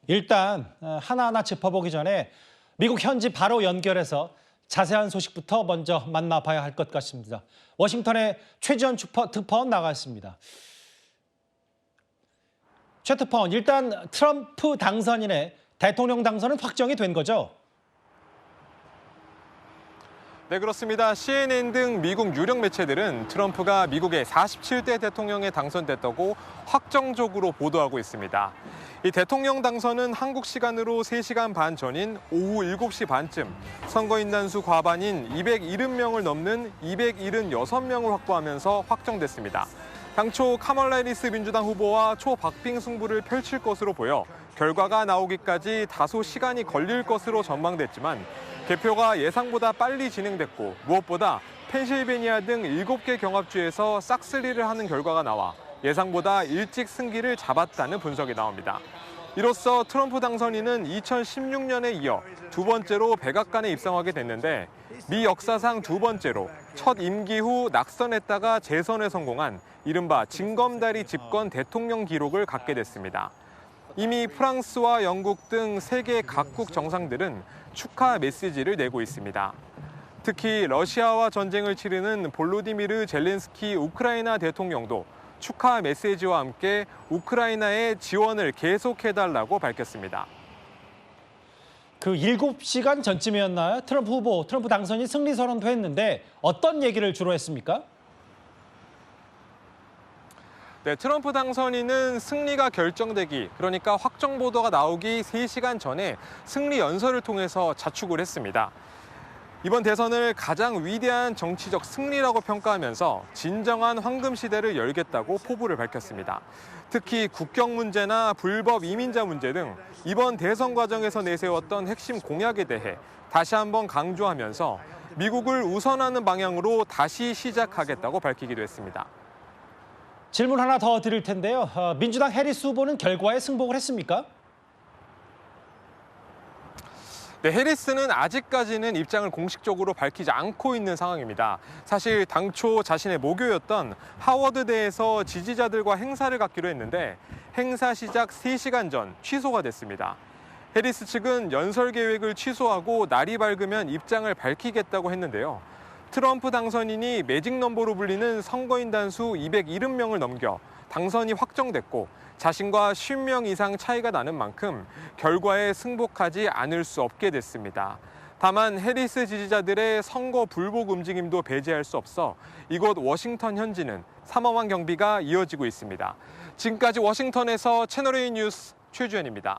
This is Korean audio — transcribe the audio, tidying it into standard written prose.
일단 하나하나 짚어보기 전에 미국 현지 바로 연결해서 자세한 소식부터 먼저 만나봐야 할 것 같습니다. 워싱턴에 최지연 특파원 나가 있습니다. 최 특파원, 일단 트럼프 당선인의 대통령 당선은 확정이 된 거죠? 네, 그렇습니다. CNN 등 미국 유력 매체들은 트럼프가 미국의 47대 대통령에 당선됐다고 확정적으로 보도하고 있습니다. 이 대통령 당선은 한국 시간으로 3시간 반 전인 오후 7시 반쯤 선거인단 수 과반인 270명을 넘는 276명을 확보하면서 확정됐습니다. 당초 카멀라 해리스 민주당 후보와 초박빙 승부를 펼칠 것으로 보여 결과가 나오기까지 다소 시간이 걸릴 것으로 전망됐지만 개표가 예상보다 빨리 진행됐고 무엇보다 펜실베니아 등 7개 경합주에서 싹쓸이를 하는 결과가 나와 예상보다 일찍 승기를 잡았다는 분석이 나옵니다. 이로써 트럼프 당선인은 2016년에 이어 두 번째로 백악관에 입성하게 됐는데 미 역사상 두 번째로 첫 임기 후 낙선했다가 재선에 성공한 이른바 징검다리 집권 대통령 기록을 갖게 됐습니다. 이미 프랑스와 영국 등 세계 각국 정상들은 축하 메시지를 내고 있습니다. 특히 러시아와 전쟁을 치르는 볼로디미르 젤렌스키 우크라이나 대통령도 축하 메시지와 함께 우크라이나의 지원을 계속해달라고 밝혔습니다. 그 7시간 전쯤이었나요? 트럼프 당선이 승리 선언도 했는데 어떤 얘기를 주로 했습니까? 네, 트럼프 당선인은 승리가 결정되기, 그러니까 확정 보도가 나오기 3시간 전에 승리 연설을 통해서 자축을 했습니다. 이번 대선을 가장 위대한 정치적 승리라고 평가하면서 진정한 황금 시대를 열겠다고 포부를 밝혔습니다. 특히 국경 문제나 불법 이민자 문제 등 이번 대선 과정에서 내세웠던 핵심 공약에 대해 다시 한번 강조하면서 미국을 우선하는 방향으로 다시 시작하겠다고 밝히기도 했습니다. 질문 하나 더 드릴 텐데요. 민주당 해리스 후보는 결과에 승복을 했습니까? 네, 해리스는 아직까지는 입장을 공식적으로 밝히지 않고 있는 상황입니다. 사실 당초 자신의 모교였던 하워드대에서 지지자들과 행사를 갖기로 했는데 행사 시작 3시간 전 취소가 됐습니다. 해리스 측은 연설 계획을 취소하고 날이 밝으면 입장을 밝히겠다고 했는데요. 트럼프 당선인이 매직 넘버로 불리는 선거인단 수 270명을 넘겨 당선이 확정됐고 자신과 50명 이상 차이가 나는 만큼 결과에 승복하지 않을 수 없게 됐습니다. 다만 해리스 지지자들의 선거 불복 움직임도 배제할 수 없어 이곳 워싱턴 현지는 삼엄한 경비가 이어지고 있습니다. 지금까지 워싱턴에서 채널A 뉴스 최주현입니다.